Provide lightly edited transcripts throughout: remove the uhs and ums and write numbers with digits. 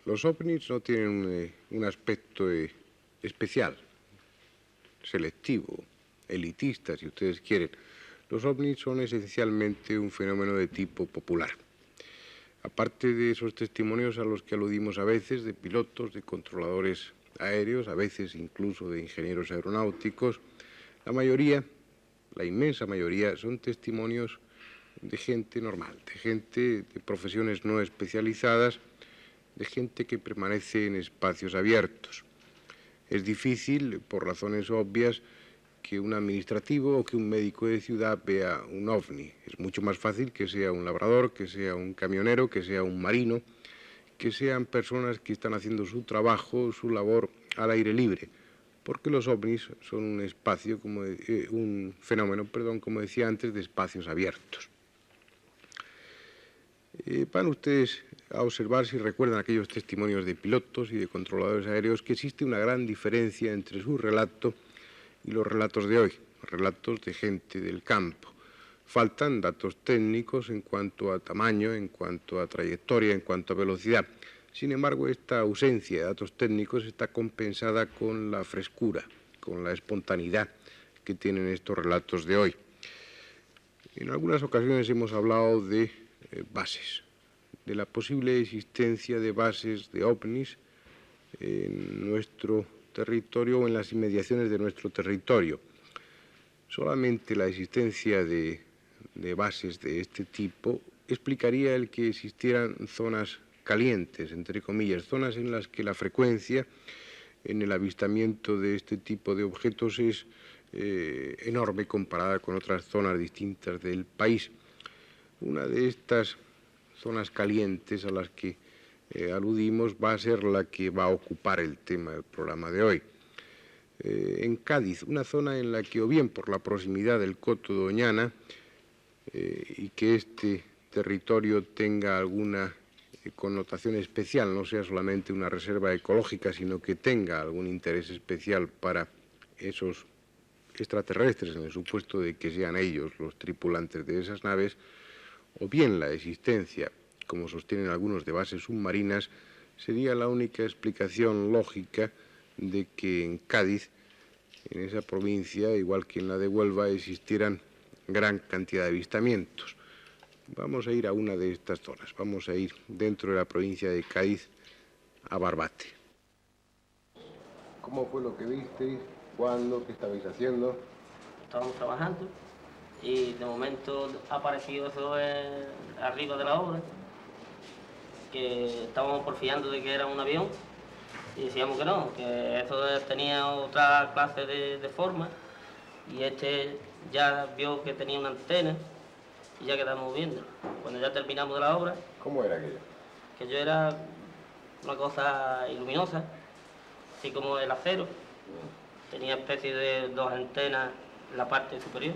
Los ovnis no tienen un aspecto especial, selectivo, elitista, si ustedes quieren. Los ovnis son esencialmente un fenómeno de tipo popular. Aparte de esos testimonios a los que aludimos a veces, de pilotos, de controladores aéreos, a veces incluso de ingenieros aeronáuticos, la mayoría, la inmensa mayoría, son testimonios de gente normal, de gente de profesiones no especializadas, de gente que permanece en espacios abiertos. Es difícil, por razones obvias, que un administrativo o que un médico de ciudad vea un ovni. Es mucho más fácil que sea un labrador, que sea un camionero, que sea un marino, que sean personas que están haciendo su trabajo, su labor al aire libre, porque los ovnis son un espacio, un fenómeno, como decía antes, de espacios abiertos. Van ustedes a observar, si recuerdan aquellos testimonios de pilotos y de controladores aéreos, que existe una gran diferencia entre su relato y los relatos de hoy, relatos de gente del campo. Faltan datos técnicos en cuanto a tamaño, en cuanto a trayectoria, en cuanto a velocidad. Sin embargo, esta ausencia de datos técnicos está compensada con la frescura, con la espontaneidad que tienen estos relatos de hoy. En algunas ocasiones hemos hablado de bases, de la posible existencia de bases de ovnis en nuestro territorio o en las inmediaciones de nuestro territorio. Solamente la existencia de bases de este tipo explicaría el que existieran zonas calientes, entre comillas, zonas en las que la frecuencia en el avistamiento de este tipo de objetos es enorme comparada con otras zonas distintas del país. Una de estas zonas calientes a las que aludimos va a ser la que va a ocupar el tema del programa de hoy. En Cádiz, una zona en la que, o bien por la proximidad del Coto de Doñana, y que este territorio tenga alguna connotación especial, no sea solamente una reserva ecológica, sino que tenga algún interés especial para esos extraterrestres, en el supuesto de que sean ellos los tripulantes de esas naves, o bien la existencia, como sostienen algunos, de bases submarinas, sería la única explicación lógica de que en Cádiz, en esa provincia, igual que en la de Huelva, existieran gran cantidad de avistamientos. Vamos a ir a una de estas zonas, vamos a ir dentro de la provincia de Cádiz a Barbate. ¿Cómo fue lo que visteis? ¿Cuándo? ¿Qué estabais haciendo? Estábamos trabajando y de momento ha aparecido eso arriba de la obra, que estábamos porfiando de que era un avión y decíamos que no, que eso tenía otra clase de forma, y este ya vio que tenía una antena y ya quedamos viendo. Cuando ya terminamos de la obra... ¿Cómo era aquello? Que yo era una cosa iluminosa, así como el acero. Tenía especie de dos antenas en la parte superior.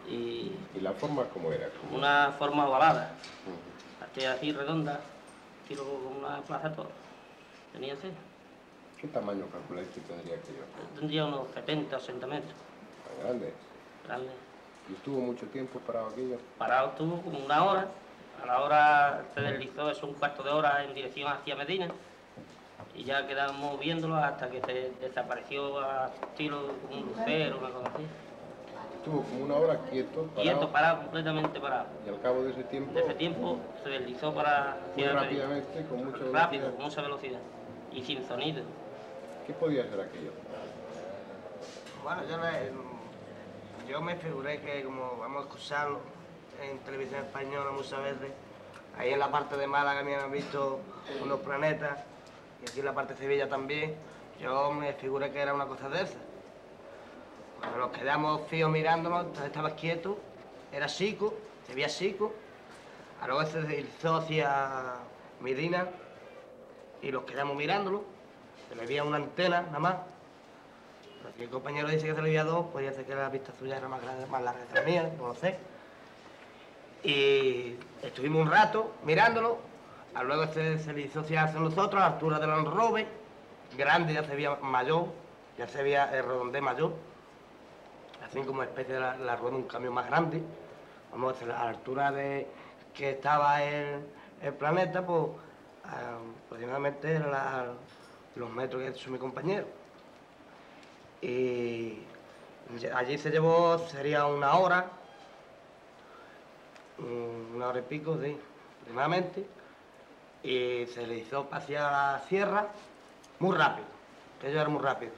¿Y la forma cómo era? Una forma ovalada, así redonda, tiro como una plaza toda. Tenía así. ¿Qué tamaño calculáis que tendría aquello? Tendría unos 70 o 60 metros. ¿Tan grande? Grande. ¿Y estuvo mucho tiempo parado aquello? Parado estuvo como una hora. A la hora se deslizó, eso un cuarto de hora en dirección hacia Medina. Y ya quedamos viéndolo hasta que se desapareció a estilo como un lucero, una cosa así. Estuvo como una hora quieto, parado. Quieto, parado, completamente parado. Y al cabo de ese tiempo... De ese tiempo se deslizó para... Muy rápidamente, con mucha velocidad. Rápido, con mucha velocidad. Y sin sonido. ¿Qué podía ser aquello? Bueno, yo me figuré que, como vamos a escucharlo en televisión española muchas veces, ahí en la parte de Málaga me han visto unos planetas, y aquí en la parte de Sevilla también, yo me figuré que era una cosa de esas. Cuando nos quedamos fijos mirándonos, entonces estaba quieto, era chico, se veía chico, luego se deslizó hacia Medina y los quedamos mirándolo. Se le veía una antena nada más. Pero si el compañero dice que se le veía dos, podría ser que la vista suya era más grande, más larga que la mía, no lo sé. Y estuvimos un rato mirándolo. Luego se deslizó hacia nosotros a la altura del enrobe. Grande, ya se veía mayor, ya se veía el redondez mayor. Así como especie de la rueda de un camión más grande. Vamos a la altura de que estaba el planeta, pues aproximadamente los metros que ha hecho mi compañero. Y allí se llevó, sería una hora y pico, sí, aproximadamente. Y se le hizo hacia la sierra muy rápido, que ello era muy rápido.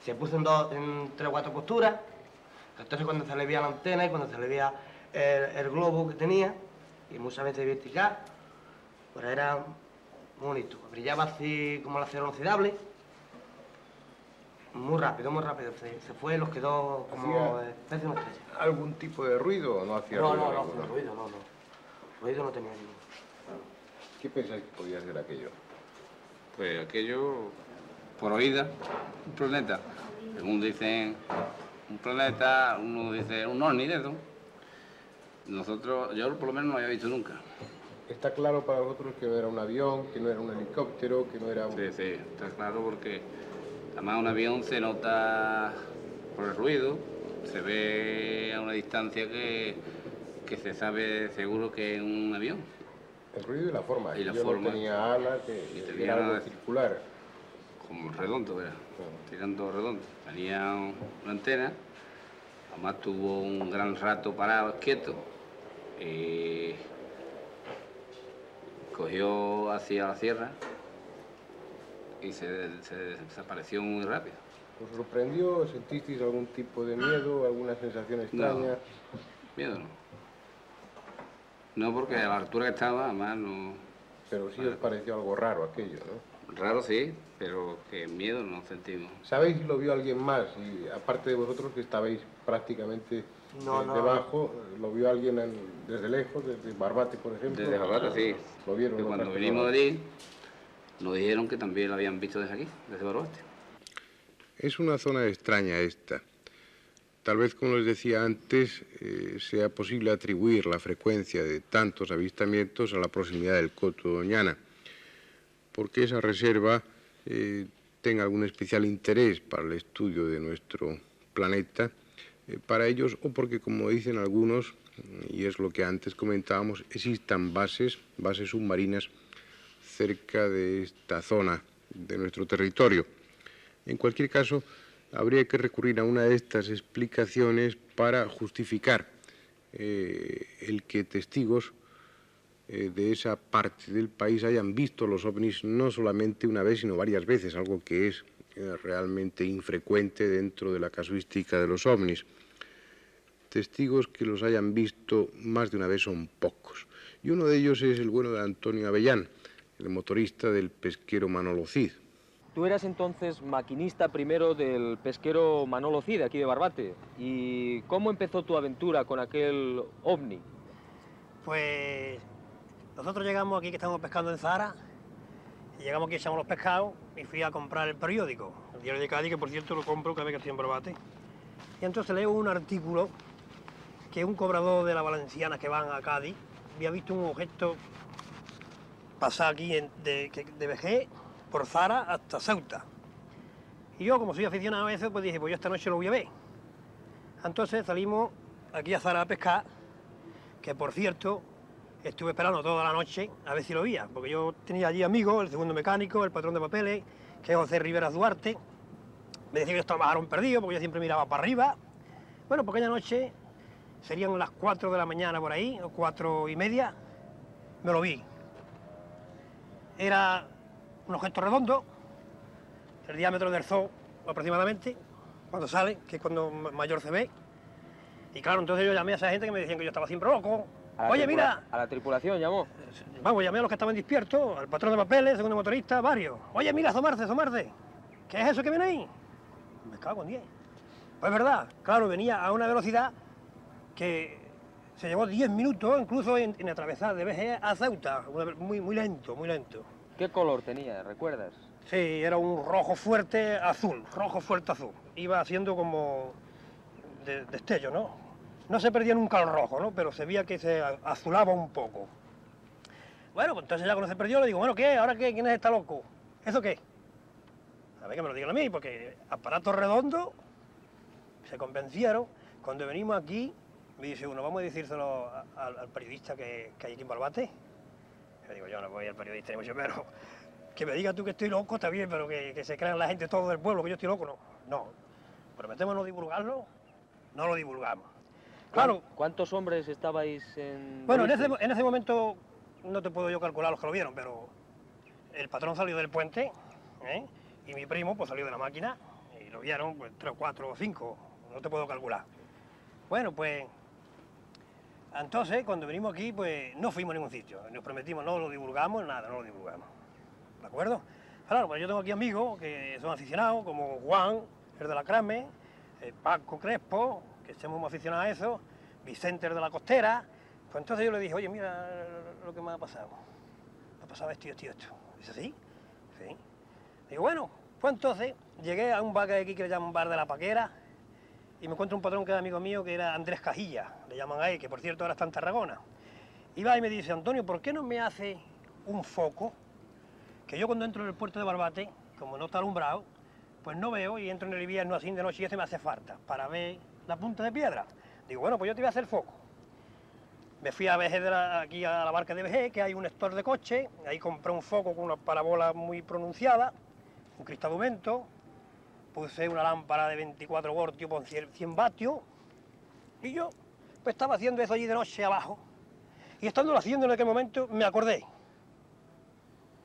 Se puso en 3 o 4 posturas. Entonces cuando se le veía la antena y cuando se le veía el globo que tenía, y muchas veces vertical, pues era muy bonito. Brillaba así como el acero inoxidable. Muy rápido, muy rápido. Se fue y los quedó como especie de una estrella. ¿Algún tipo de ruido o no hacía No, ruido? ruido no. Ruido no tenía ninguno. ¿Qué pensáis que podía ser aquello? Pues aquello, por oída, un planeta. Según dicen un planeta, uno dice un ovni de eso. Nosotros, yo por lo menos no lo había visto nunca. Está claro para vosotros que no era un avión, que no era un helicóptero, que no era un... Sí, está claro porque además un avión se nota por el ruido, se ve a una distancia que se sabe seguro que es un avión. El ruido y la forma. Y la Yo forma. no tenía alas, Y que tenía era algo nada. circular. Como redondo, ¿verdad? Claro. Tirando redondo. Tenía una antena, además tuvo un gran rato parado, quieto, y cogió hacia la sierra y se desapareció muy rápido. ¿Os sorprendió? ¿Sentisteis algún tipo de miedo, alguna sensación extraña? Miedo no. No, porque a la altura que estaba, además no... Pero sí os pareció algo raro aquello, ¿no? Raro sí, pero que miedo no sentimos. ¿Sabéis si lo vio alguien más? Y aparte de vosotros que estabais prácticamente No. debajo, ¿lo vio alguien desde lejos, desde Barbate, por ejemplo? Desde Barbate sí. Lo vieron. Que otras cuando personas. vinimos de allí, nos dijeron que también lo habían visto desde aquí, desde Barbate. Es una zona extraña esta. Tal vez, como les decía antes, sea posible atribuir la frecuencia de tantos avistamientos a la proximidad del Coto de Doñana, porque esa reserva tenga algún especial interés para el estudio de nuestro planeta, para ellos, o porque, como dicen algunos, y es lo que antes comentábamos, existan bases submarinas cerca de esta zona de nuestro territorio. En cualquier caso, habría que recurrir a una de estas explicaciones para justificar el que testigos de esa parte del país hayan visto los ovnis no solamente una vez, sino varias veces, algo que es realmente infrecuente dentro de la casuística de los ovnis. Testigos que los hayan visto más de una vez son pocos. Y uno de ellos es el bueno de Antonio Avellán, el motorista del pesquero Manolo Cid. Tú eras entonces maquinista primero del pesquero Manolo Cid, aquí de Barbate. ¿Y cómo empezó tu aventura con aquel ovni? Pues nosotros llegamos aquí, que estamos pescando en Zara, y llegamos aquí, echamos los pescados y fui a comprar el periódico, el Diario de Cádiz, que por cierto lo compro cada vez que estoy en Barbate. Y entonces leo un artículo que un cobrador de la Valenciana que van a Cádiz había visto un objeto pasar aquí de Vejez por Zara hasta Ceuta. Y yo, como soy aficionado a eso, pues dije, pues yo esta noche lo voy a ver. Entonces salimos aquí a Zara a pescar, que por cierto, estuve esperando toda la noche a ver si lo veía, porque yo tenía allí amigos, el segundo mecánico, el patrón de papeles, que es José Rivera Duarte. Me decía que estos bajaron perdidos, porque yo siempre miraba para arriba. Bueno, porque aquella noche, serían las 4 de la mañana por ahí, o 4:30, me lo vi. Era un objeto redondo, el diámetro del zoo aproximadamente, cuando sale, que es cuando mayor se ve. Y claro, entonces yo llamé a esa gente que me decían que yo estaba siempre loco. Oye, mira. A la tripulación llamó. Vamos, llamé a los que estaban despiertos, al patrón de papeles, el segundo motorista, varios. Oye, mira, asomarse. ¿Qué es eso que viene ahí? Me cago en 10. Pues es verdad, claro, venía a una velocidad que Se llevó 10 minutos incluso en atravesar de Vejer a Ceuta, muy lento, muy lento. ¿Qué color tenía, recuerdas? Sí, era un rojo fuerte azul, rojo fuerte azul. Iba haciendo como destello, ¿no? No se perdía nunca el rojo, ¿no? Pero se veía que se azulaba un poco. Bueno, pues entonces ya cuando se perdió le digo, bueno, ¿qué? ¿Ahora qué? ¿Quién es esta loco? ¿Eso qué? A ver que me lo digan a mí, porque aparato redondo se convencieron. Cuando venimos aquí, me dice uno, vamos a decírselo al periodista que hay aquí en Barbate. Le digo, yo no voy al periodista ni mucho menos. Que me digas tú que estoy loco está bien, pero que se crean la gente todo del pueblo que yo estoy loco, no. No. Prometemos no divulgarlo, no lo divulgamos. Claro. ¿Cuántos hombres estabais en...? Bueno, en ese momento no te puedo yo calcular los que lo vieron, pero el patrón salió del puente, ¿eh? Y mi primo pues salió de la máquina y lo vieron pues 3, 4 o 5, no te puedo calcular. Bueno, pues entonces cuando venimos aquí pues no fuimos a ningún sitio, nos prometimos no lo divulgamos, nada, no lo divulgamos. ¿De acuerdo? Claro, pues yo tengo aquí amigos que son aficionados, como Juan, el de la Crame, Paco Crespo, que somos muy aficionados a eso, Vicente, el de la Costera. Pues entonces yo le dije, oye, mira lo que me ha pasado. Me ha pasado esto y esto y esto. Dice, ¿sí? Sí. Digo, bueno, pues entonces llegué a un bar que hay aquí que le llaman Bar de la Paquera y me encuentro un patrón que era amigo mío, que era Andrés Cajilla, le llaman a él, que por cierto ahora está en Tarragona. Y va y me dice, Antonio, ¿por qué no me hace un foco? Que yo cuando entro en el puerto de Barbate, como no está alumbrado, pues no veo y entro en el invierno así de noche y ese me hace falta para ver la punta de piedra. Digo, bueno, pues yo te voy a hacer foco. Me fui a Vejer aquí a la barca de Vejer, que hay un store de coche, ahí compré un foco con una parabola muy pronunciada, un cristal de aumento, puse una lámpara de 24 voltios con 100 vatios, y yo pues estaba haciendo eso allí de noche abajo, y estándolo haciendo en aquel momento me acordé.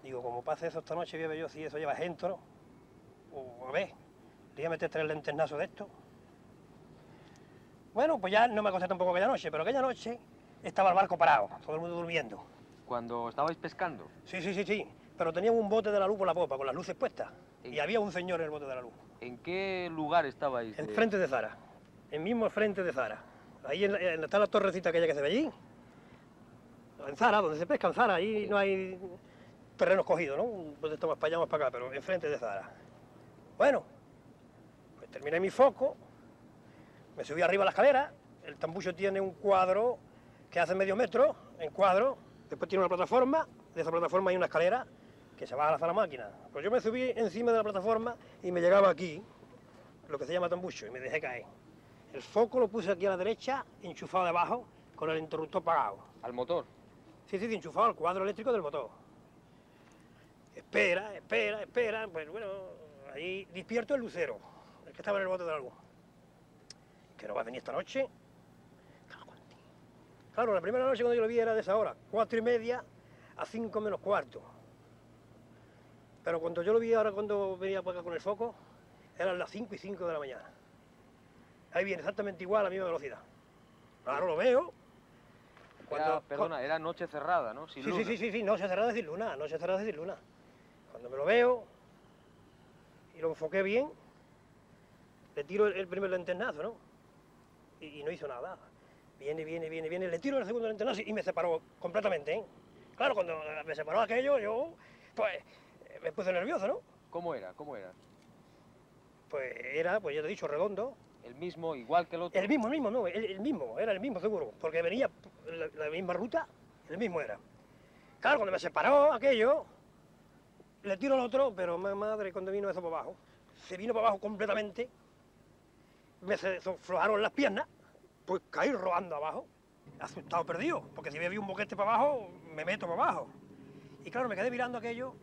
Digo, como pase eso esta noche, voy a ver yo si eso lleva gente, ¿no? O a ver, le voy a meter 3 lenternazos de esto. Bueno, pues ya no me acosté tampoco aquella noche, pero aquella noche estaba el barco parado, todo el mundo durmiendo. ¿Cuando estabais pescando? Sí, pero teníamos un bote de la luz por la popa, con las luces puestas, y había un señor en el bote de la luz. ¿En qué lugar estabais? En frente de Zara, el mismo frente de Zara. Ahí está la torrecita aquella que se ve allí. En Zara, donde se pesca en Zara, ahí no hay terrenos cogidos, ¿no? Pues estamos para allá, más para acá, pero enfrente de Zara. Bueno, pues terminé mi foco, me subí arriba a la escalera, el tambucho tiene un cuadro que hace medio metro, en cuadro, después tiene una plataforma, de esa plataforma hay una escalera que se baja a la máquina. Pues yo me subí encima de la plataforma y me llegaba aquí, lo que se llama tambucho, y me dejé caer. El foco lo puse aquí a la derecha, enchufado debajo, con el interruptor apagado. ¿Al motor? Sí, enchufado al cuadro eléctrico del motor. Espera, pues bueno, ahí despierto el lucero, el que estaba en el bote de la luz. Que no va a venir esta noche. Claro, la primera noche cuando yo lo vi era de esa hora, 4:30 a 5 menos cuarto. Pero cuando yo lo vi ahora cuando venía para acá con el foco, eran las 5:05 de la mañana. Ahí viene exactamente igual a la misma velocidad. Claro, lo veo. Era noche cerrada, ¿no? Sin luna. Sí, noche cerrada sin luna, noche cerrada sin luna. Cuando me lo veo y lo enfoqué bien, le tiro el primer lenternazo, ¿no? Y no hizo nada. Viene, le tiro el segundo lenternazo y me separó completamente, ¿eh? Claro, cuando me separó aquello, yo, pues, me puse nervioso, ¿no? ¿Cómo era? Pues era, pues ya te he dicho, redondo. ¿El mismo, igual que el otro? El mismo, no, era el mismo seguro, porque venía la misma ruta, el mismo era. Claro, cuando me separó aquello, le tiro al otro, pero madre, cuando vino eso para abajo, se vino para abajo completamente, me se aflojaron las piernas, pues caí rodando abajo, asustado, perdido, porque si me vi un boquete para abajo, me meto para abajo. Y claro, me quedé mirando aquello,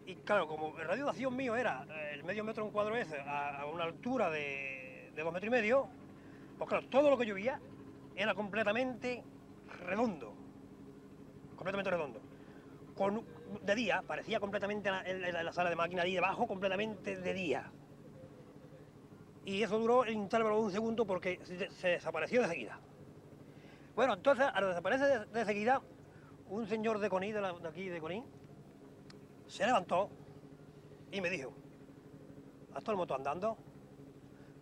y claro, como el radio de acción mío era el medio metro en cuadro ese, a una altura de 2,5 metros, pues claro, todo lo que yo veía era completamente redondo. De día, parecía completamente en la sala de máquina ahí debajo, completamente de día. Y eso duró el intervalo de un segundo porque se desapareció de seguida. Bueno, entonces, al desaparecer de seguida, un señor de Coní, de aquí de Coní, se levantó y me dijo, ¿has estado el motor andando?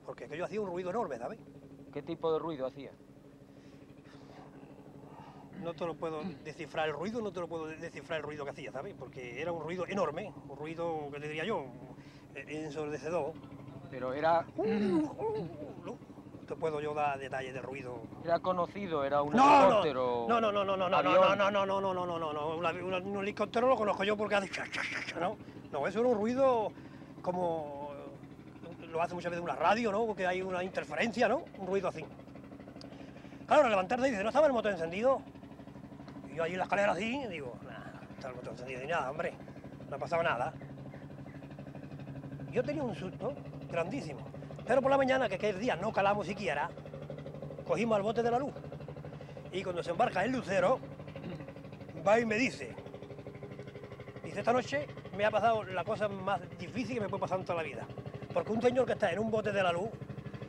Porque aquello hacía un ruido enorme, ¿sabes? ¿Qué tipo de ruido hacía? no te lo puedo descifrar el ruido, no te lo puedo descifrar el ruido que hacía, ¿sabes? Porque era un ruido enorme, un ruido, que te diría yo, ensordecedor. Pero era No te puedo yo dar detalles del ruido. Era conocido, era un No, helicóptero. no, no, no, no, no, no, avión. no, no, no, no, no, no, no, no, un helicóptero lo conozco yo porque hace ¿no? No, eso era un ruido como lo hace muchas veces una radio, ¿no? Porque hay una interferencia, ¿no? Un ruido así. Claro, al levantarte dice, ¿no estaba el motor encendido? Y yo allí en la escalera así, y digo, nada, no está el motor encendido ni nada, hombre, no ha pasado nada. Yo tenía un susto grandísimo, pero por la mañana, que aquel día no calamos siquiera, cogimos al bote de la luz. Y cuando se embarca el lucero, va y me dice, esta noche me ha pasado la cosa más difícil que me puede pasar en toda la vida. Porque un señor que está en un bote de la luz,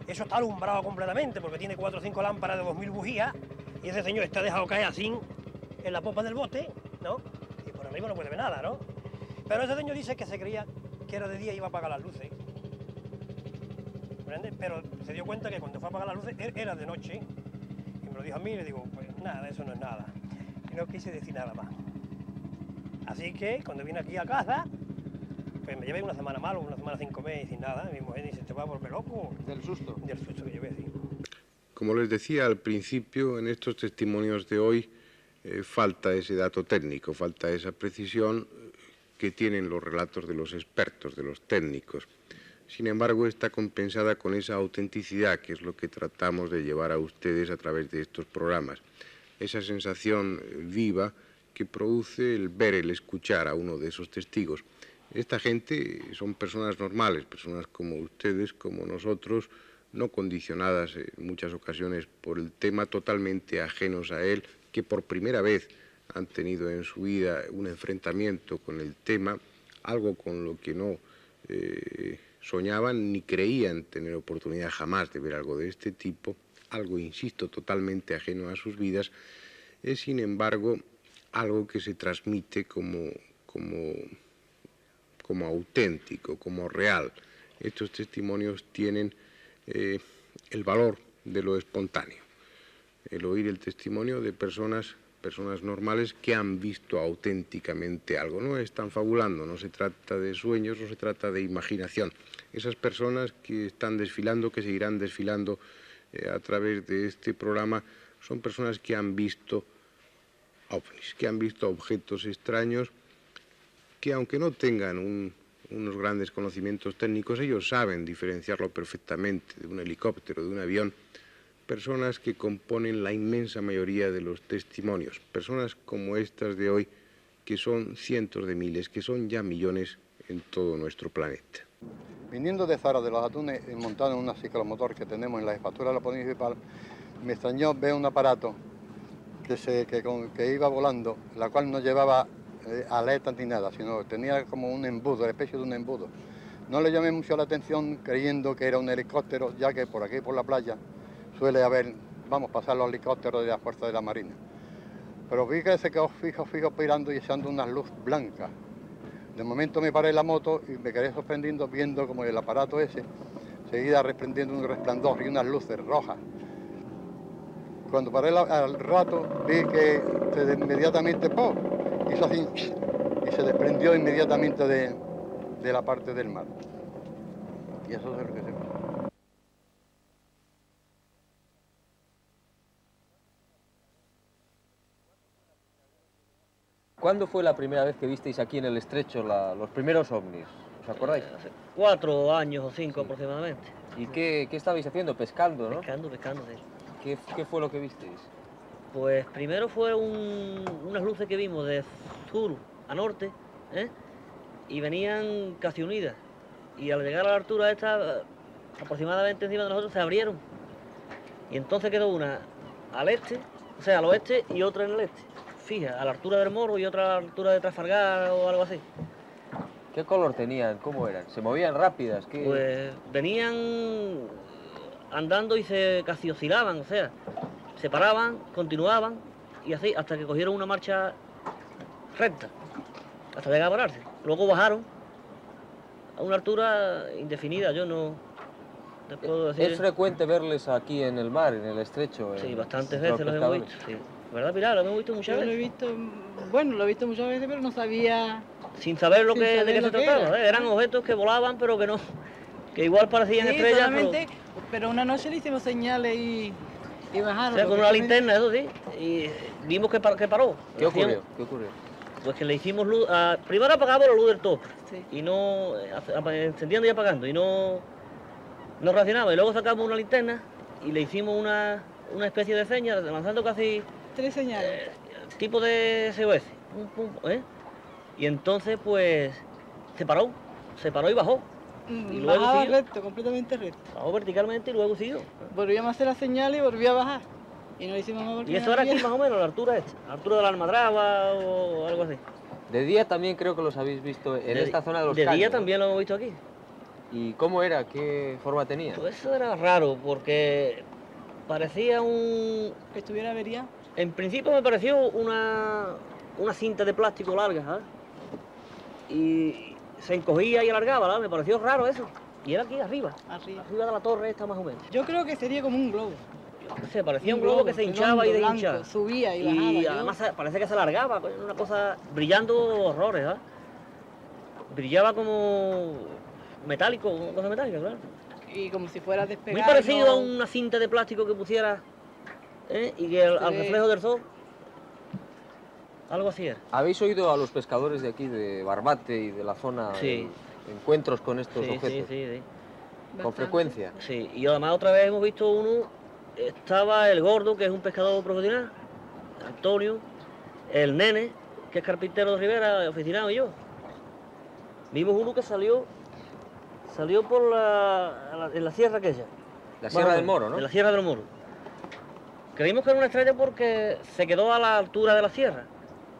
eso está alumbrado completamente, porque tiene 4 o 5 lámparas de 2000 bujías, y ese señor está dejado caer así, en la popa del bote, ¿no? Y por arriba no puede ver nada, ¿no? Pero ese señor dice que se creía que era de día y iba a apagar las luces. ¿Comprendes? Pero se dio cuenta que cuando fue a apagar las luces era de noche, y me lo dijo a mí, y le digo, pues nada, eso no es nada. Y no quise decir nada más. Así que cuando vine aquí a casa, pues me llevé una semana mal, una semana 5 meses sin nada. Mi mujer dice, ¿te vas a volver loco? Del susto. Del susto que llevé, sí. Como les decía al principio, en estos testimonios de hoy falta ese dato técnico, falta esa precisión que tienen los relatos de los expertos, de los técnicos. Sin embargo, está compensada con esa autenticidad, que es lo que tratamos de llevar a ustedes a través de estos programas. Esa sensación viva que produce el ver, el escuchar a uno de esos testigos. Esta gente son personas normales, personas como ustedes, como nosotros, no condicionadas en muchas ocasiones por el tema, totalmente ajenos a él, que por primera vez han tenido en su vida un enfrentamiento con el tema, algo con lo que no soñaban ni creían tener oportunidad jamás de ver algo de este tipo, algo, insisto, totalmente ajeno a sus vidas, es sin embargo algo que se transmite como auténtico, como real. Estos testimonios tienen el valor de lo espontáneo, el oír el testimonio de personas normales que han visto auténticamente algo. No están fabulando, no se trata de sueños, no se trata de imaginación. Esas personas que están desfilando, que seguirán desfilando a través de este programa, son personas que han visto ovnis, que han visto objetos extraños, que aunque no tengan unos grandes conocimientos técnicos, ellos saben diferenciarlo perfectamente de un helicóptero, de un avión. Personas que componen la inmensa mayoría de los testimonios, personas como estas de hoy, que son cientos de miles, que son ya millones en todo nuestro planeta. Viniendo de Zara de los Atunes, montado en una ciclomotor que tenemos en la jefatura de la policía municipal, me extrañó ver un aparato que iba volando, la cual no llevaba aletas ni nada, sino tenía como un embudo, una especie de un embudo. No le llamé mucho la atención creyendo que era un helicóptero, ya que por aquí, por la playa, suele haber, pasar los helicópteros de la Fuerza de la Marina. Pero vi que se quedó fijo pirando y echando unas luz blancas. De momento me paré la moto y me quedé sorprendiendo viendo como el aparato ese seguía resplendiendo un resplandor y unas luces rojas. Cuando paré al rato vi que inmediatamente hizo así y se desprendió inmediatamente de la parte del mar. Y eso es lo que se pasó. ¿Cuándo fue la primera vez que visteis aquí en el estrecho los primeros ovnis? ¿Os acordáis? Hace 4 años o 5 aproximadamente. ¿Y qué estabais haciendo? Pescando, ¿no? Pescando, sí. ¿Qué fue lo que visteis? Pues primero fue unas luces que vimos de sur a norte, y venían casi unidas. Y al llegar a la altura esta, aproximadamente encima de nosotros, se abrieron. Y entonces quedó una al este, o sea, al oeste, y otra en el este. Fija, a la altura del Morro y otra a la altura de Trafalgar o algo así. ¿Qué color tenían? ¿Cómo eran? ¿Se movían rápidas? Pues venían andando y se casi oscilaban, o sea, se paraban, continuaban y así hasta que cogieron una marcha recta, hasta llegar a pararse. Luego bajaron a una altura indefinida, yo no te puedo decir. ¿Es frecuente verles aquí en el mar, en el estrecho? Sí, bastantes veces los hemos visto, sí. ¿Verdad, Pilar? Lo hemos visto muchas Yo lo he veces. visto, bueno, lo he visto muchas veces, pero no sabía. Sin saber Sin de saber qué lo se que trataba. era. Eran objetos que volaban, pero que no, que igual parecían Sí, estrellas, solamente, pero una noche le hicimos señales y pero, bajaron. o sea, con una linterna, eso sí, y vimos que paró. ¿Qué ocurrió? ¿Qué ocurrió? Pues que le hicimos luz, primero apagamos la luz del todo, Sí. y no, encendiendo y apagando, y no reaccionaba. Y luego sacamos una linterna y le hicimos una especie de señal, lanzando casi 3 señales. tipo de SOS. Pum, pum, ¿eh? Y entonces, pues, se paró y bajó. Y luego Bajaba siguió. recto, completamente recto. Bajó verticalmente y luego siguió. Volvíamos a hacer la señal y volvió a bajar. Y no le hicimos más porque Y eso no era aquí había. más o menos, a la altura esta, a la altura de la Almadraba o algo así. De día también creo que los habéis visto en esta zona de los De caños, día ¿no? también lo hemos visto aquí. ¿Y cómo era? ¿Qué forma tenía? Pues eso era raro, porque parecía Que estuviera averiado. En principio me pareció una cinta de plástico larga, ¿sabes? Y se encogía y alargaba, ¿verdad? Me pareció raro eso. Y era aquí arriba, Arriba. arriba de la torre esta más o menos. Yo creo que sería como un globo. Yo qué sé, parecía un globo que se hinchaba y redondo, deshinchaba. blanco, subía y bajaba. Y Yo- además parece que se alargaba, pues, una cosa brillando horrores, ¿sabes? Brillaba como metálico, una cosa metálica, claro. Y como si fuera a despegar. Muy parecido no- a una cinta de plástico que pusiera, y que al ve. reflejo del sol, algo así era. ¿Habéis oído a los pescadores de aquí, de Barbate y de la zona, Sí. encuentros con estos Sí, sí, objetos? sí, sí. ¿Con bastante. frecuencia? Sí, y además otra vez hemos visto uno, estaba el gordo, que es un pescador profesional, Antonio, el nene, que es carpintero de Rivera, oficinado, y yo. Vimos uno que salió por en la sierra aquella. La Sierra del Moro, ¿no? En la Sierra del Moro. Creímos que era una estrella porque se quedó a la altura de la sierra,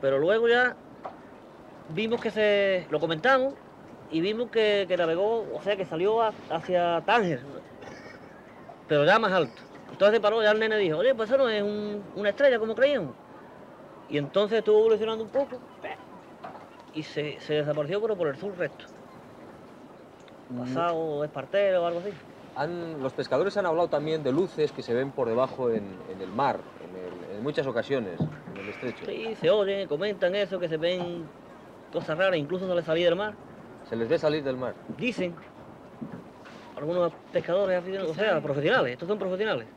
pero luego ya vimos que lo comentamos y vimos que navegó, o sea, que salió hacia Tánger, pero ya más alto. Entonces se paró, ya el nene dijo, oye, pues eso no es una estrella como creíamos. Y entonces estuvo evolucionando un poco y se desapareció, pero por el sur recto. Pasado Espartero o algo así. Los pescadores han hablado también de luces que se ven por debajo en el mar, en muchas ocasiones, en el estrecho. Sí, se oyen, comentan eso, que se ven cosas raras, incluso se les salía del mar. Se les ve salir del mar. Dicen algunos pescadores aficionados, o sea, profesionales, estos son profesionales,